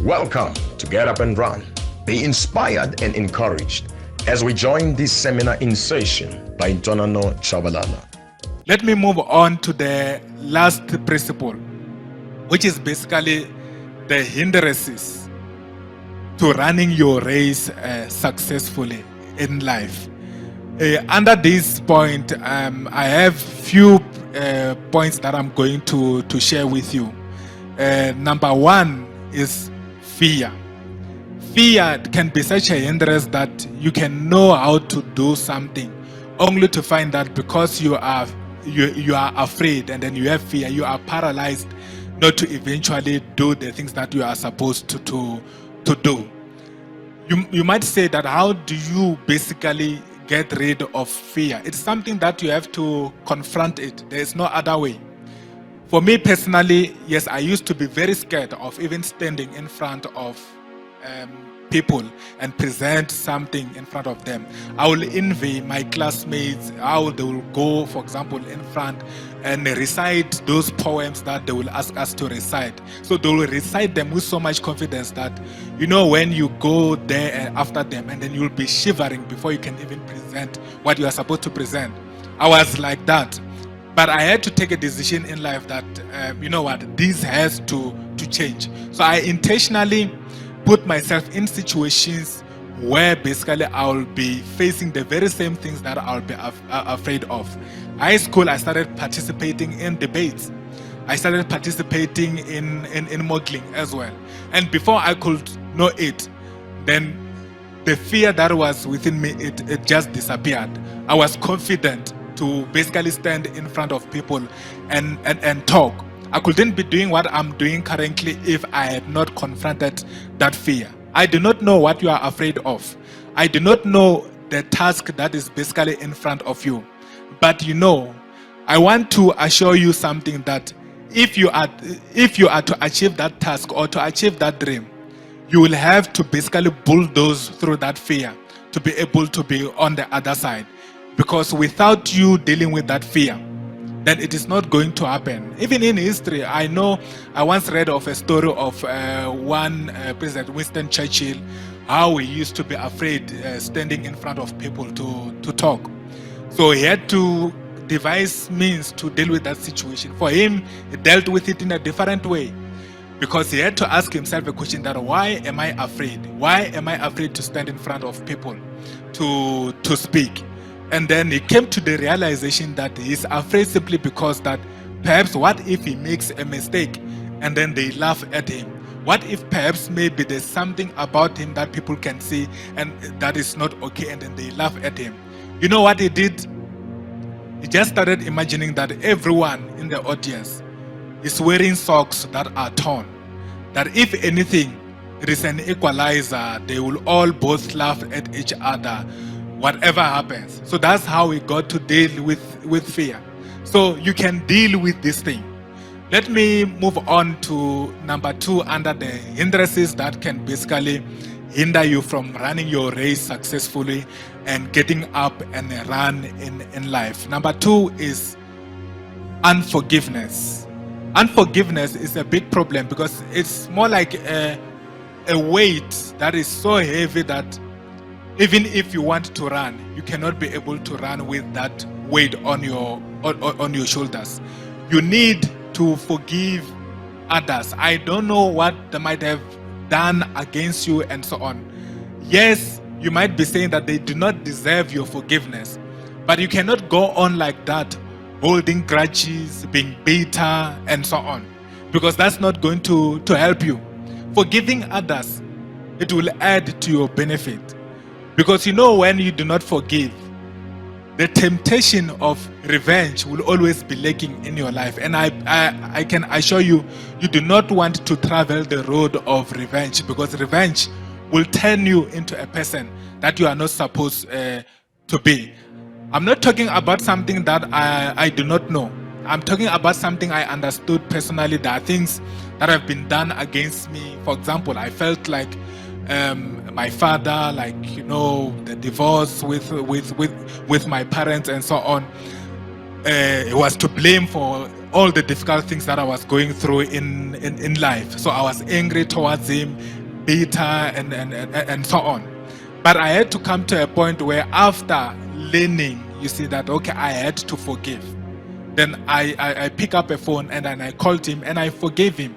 Welcome to Get Up and Run. Be inspired and encouraged as we join this seminar in session by Ntwanano Chavalala. Let me move on to the last principle, which is basically the hindrances to running your race successfully in life. Under this point, I have few points that I'm going to share with you. Number one is fear. Fear can be such a hindrance that you can know how to do something, only to find that because you are afraid and then you have fear, you are paralyzed not to eventually do the things that you are supposed to do. You might say that how do you basically get rid of fear? It's something that you have to confront it. There is no other way. For me personally, yes, I used to be very scared of even standing in front of people and present something in front of them. I will envy my classmates how they will go, for example, in front and recite those poems that they will ask us to recite. So they will recite them with so much confidence that, you know, when you go there after them and then you'll be shivering before you can even present what you are supposed to present. I was like that. But I had to take a decision in life that, you know what, this has to change. So I intentionally put myself in situations where basically I'll be facing the very same things that I'll be afraid of. High school, I started participating in debates. I started participating in modeling as well. And before I could know it, then the fear that was within me, it just disappeared. I was confident to basically stand in front of people and talk. I couldn't be doing what I'm doing currently if I had not confronted that fear. I do not know what you are afraid of. I do not know the task that is basically in front of you. But you know, I want to assure you something, that if you are to achieve that task or to achieve that dream, you will have to basically bulldoze through that fear to be able to be on the other side. Because without you dealing with that fear, then it is not going to happen. Even in history, I know I once read of a story of one President Winston Churchill, how he used to be afraid standing in front of people to talk. So he had to devise means to deal with that situation. For him, he dealt with it in a different way, because he had to ask himself a question that, why am I afraid? Why am I afraid to stand in front of people to speak? And then he came to the realization that he's afraid simply because that perhaps what if he makes a mistake and then they laugh at him? What if perhaps maybe there's something about him that people can see and that is not okay, and then they laugh at him? You know what he did? He just started imagining that everyone in the audience is wearing socks that are torn. That if anything, it is an equalizer. They will all both laugh at each other, whatever happens. So that's how we got to deal with fear. So you can deal with this thing. Let me move on to number two under the hindrances that can basically hinder you from running your race successfully and getting up and run in life. Number two is unforgiveness. Unforgiveness is a big problem because it's more like a weight that is so heavy that even if you want to run, you cannot be able to run with that weight on your shoulders. You need to forgive others. I don't know what they might have done against you and so on. Yes, you might be saying that they do not deserve your forgiveness, but you cannot go on like that, holding grudges, being bitter, and so on, because that's not going to help you. Forgiving others, it will add to your benefit. Because you know, when you do not forgive, the temptation of revenge will always be lurking in your life. And I can assure you, you do not want to travel the road of revenge, because revenge will turn you into a person that you are not supposed to be. I'm not talking about something that I do not know. I'm talking about something I understood personally. There are things that have been done against me. For example, I felt like my father, like, you know, the divorce with my parents and so on. He was to blame for all the difficult things that I was going through in life. So I was angry towards him, bitter, and so on. But I had to come to a point where after learning, you see that, okay, I had to forgive. Then I pick up a phone and then I called him and I forgave him.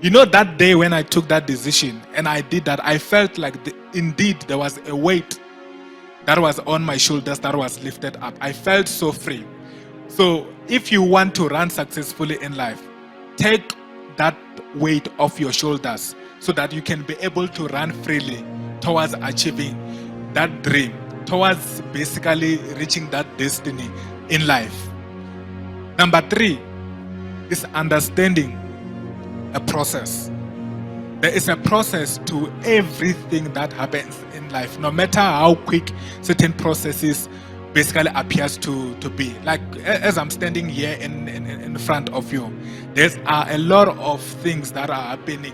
You know, that day when I took that decision and I did that, I felt like indeed there was a weight that was on my shoulders that was lifted up. I felt so free. So if you want to run successfully in life, take that weight off your shoulders so that you can be able to run freely towards achieving that dream, towards basically reaching that destiny in life. Number 3 is understanding a process. There is a process to everything that happens in life, no matter how quick certain processes basically appears to be. Like as I'm standing here in front of you, there's a lot of things that are happening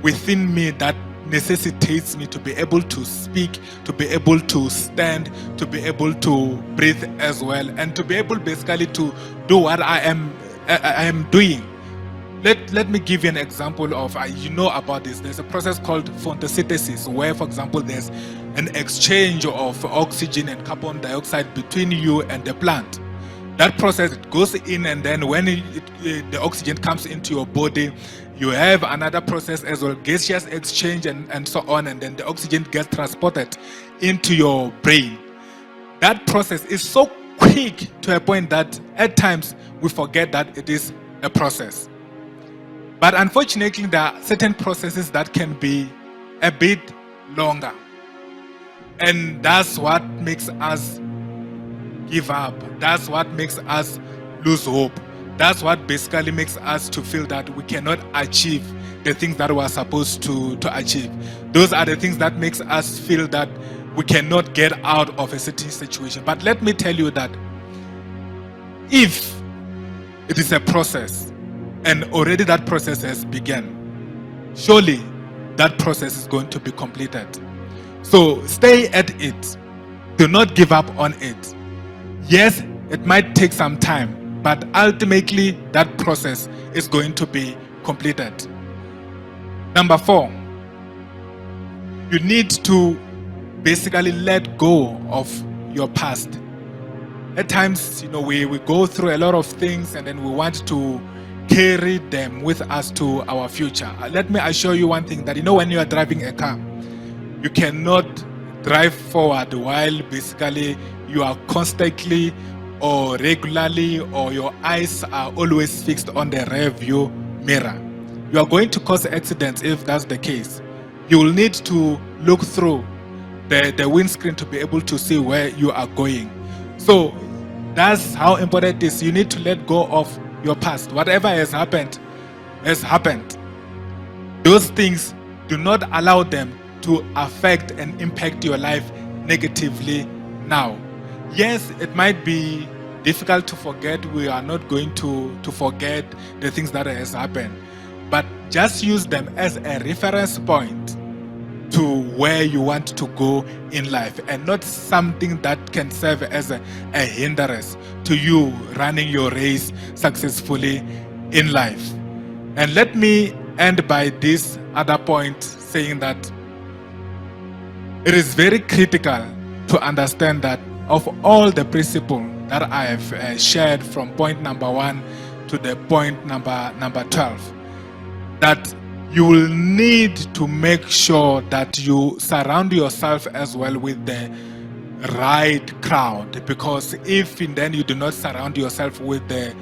within me that necessitates me to be able to speak, to be able to stand, to be able to breathe as well, and to be able basically to do what I am doing. Let me give you an example of, you know about this. There's a process called photosynthesis where, for example, there's an exchange of oxygen and carbon dioxide between you and the plant. That process, it goes in, and then when the oxygen comes into your body, you have another process as well, gaseous exchange and so on, and then the oxygen gets transported into your brain. That process is so quick to a point that at times we forget that it is a process. But unfortunately, there are certain processes that can be a bit longer. And that's what makes us give up. That's what makes us lose hope. That's what basically makes us to feel that we cannot achieve the things that we are supposed to achieve. Those are the things that makes us feel that we cannot get out of a certain situation. But let me tell you that if it is a process, and already that process has begun, surely that process is going to be completed. So stay at it. Do not give up on it. Yes, it might take some time, but ultimately that process is going to be completed. Number 4, you need to basically let go of your past. At times, we go through a lot of things and then we want to carry them with us to our future. Let me assure you one thing, that when you are driving a car, you cannot drive forward while basically you are constantly or regularly, or your eyes are always fixed on the rear view mirror. You are going to cause accidents if that's the case. You will need to look through the windscreen to be able to see where you are going. So that's how important it is. You need to let go of your past. Whatever has happened has happened. Those things, do not allow them to affect and impact your life negatively now. Yes, it might be difficult to forget. We are not going to forget the things that has happened, but just use them as a reference point to where you want to go in life, and not something that can serve as a hindrance to you running your race successfully in life. And let me end by this other point, saying that it is very critical to understand that of all the principles that I have shared from point number 1 to the point number 12, that you will need to make sure that you surround yourself as well with the right crowd, because if then you do not surround yourself with the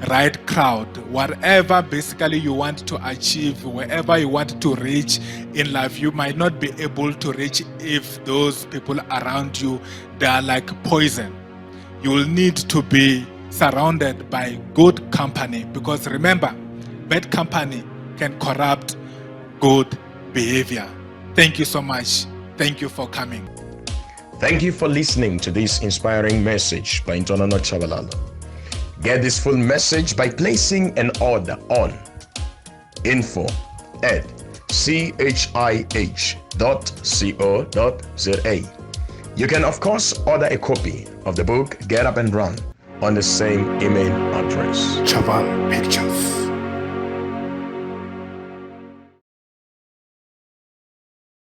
right crowd, whatever basically you want to achieve, wherever you want to reach in life, you might not be able to reach if those people around you, they are like poison. You will need to be surrounded by good company, because remember, bad company can corrupt good behavior. Thank you so much. Thank you for coming. Thank you for listening to this inspiring message by Ntwanano Chavalala. Get this full message by placing an order on info@chih.co.za. You can of course order a copy of the book Get Up and Run on the same email address. Chaval Pictures.